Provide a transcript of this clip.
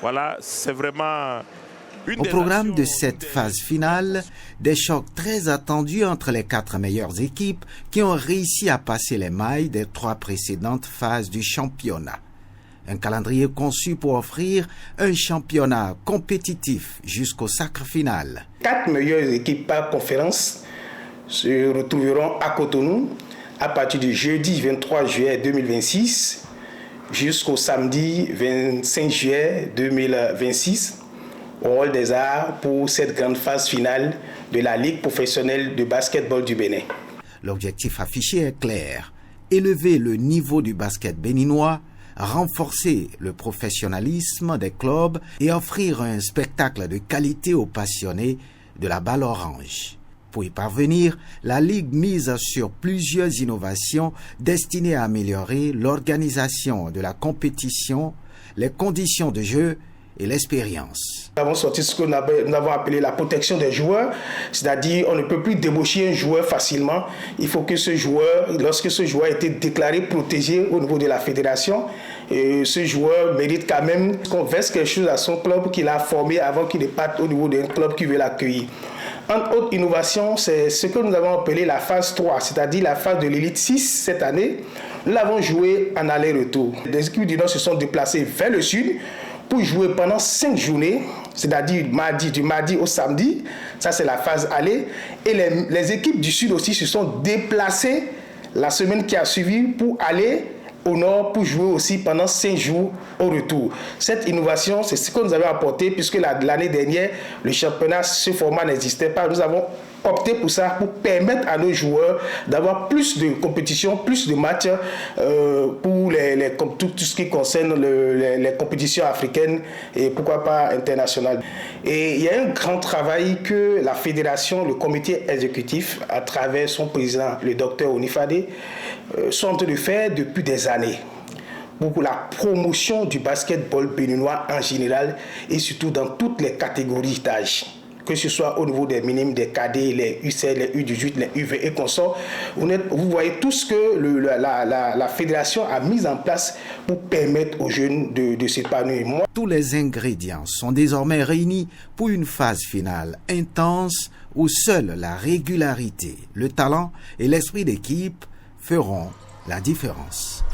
Voilà, c'est vraiment Au programme de cette phase finale, des chocs très attendus entre les 4 meilleures équipes qui ont réussi à passer les mailles des 3 précédentes phases du championnat. Un calendrier conçu pour offrir un championnat compétitif jusqu'au sacre final. 4 meilleures équipes par conférence se retrouveront à Cotonou à partir du jeudi 23 juillet 2026 jusqu'au samedi 25 juillet 2026 au Hall des Arts pour cette grande phase finale de la Ligue professionnelle de basketball du Bénin. L'objectif affiché est clair, élever le niveau du basket béninois, renforcer le professionnalisme des clubs et offrir un spectacle de qualité aux passionnés de la balle orange. Pour y parvenir, la Ligue mise sur plusieurs innovations destinées à améliorer l'organisation de la compétition, les conditions de jeu et l'expérience. Nous avons sorti ce que nous avons appelé la protection des joueurs, c'est-à-dire on ne peut plus débaucher un joueur facilement. Il faut que ce joueur, lorsque ce joueur a été déclaré protégé au niveau de la fédération, ce joueur mérite quand même qu'on verse quelque chose à son club qu'il a formé avant qu'il ne parte au niveau d'un club qui veut l'accueillir. Une autre innovation, c'est ce que nous avons appelé la phase 3, c'est-à-dire la phase de l'élite 6 cette année. Nous l'avons joué en aller-retour. Les équipes du Nord se sont déplacées vers le sud pour jouer pendant 5 journées, c'est-à-dire du mardi au samedi. Ça, c'est la phase aller. Et les équipes du sud aussi se sont déplacées la semaine qui a suivi pour aller au nord pour jouer aussi pendant 5 jours au retour. Cette innovation, c'est ce que nous avons apporté puisque l'année dernière, le championnat, ce format n'existait pas. Nous avons opté pour ça, pour permettre à nos joueurs d'avoir plus de compétitions, plus de matchs pour tout ce qui concerne les compétitions africaines et pourquoi pas internationales. Et il y a un grand travail que la fédération, le comité exécutif, à travers son président, le docteur Onifade, sont en train de faire depuis des années pour la promotion du basketball béninois en général et surtout dans toutes les catégories d'âge, que ce soit au niveau des minimes, des cadets, les U16, les U18, les UV et consorts. Vous voyez tout ce que la fédération a mis en place pour permettre aux jeunes de s'épanouir. Tous les ingrédients sont désormais réunis pour une phase finale intense où seule la régularité, le talent et l'esprit d'équipe feront la différence.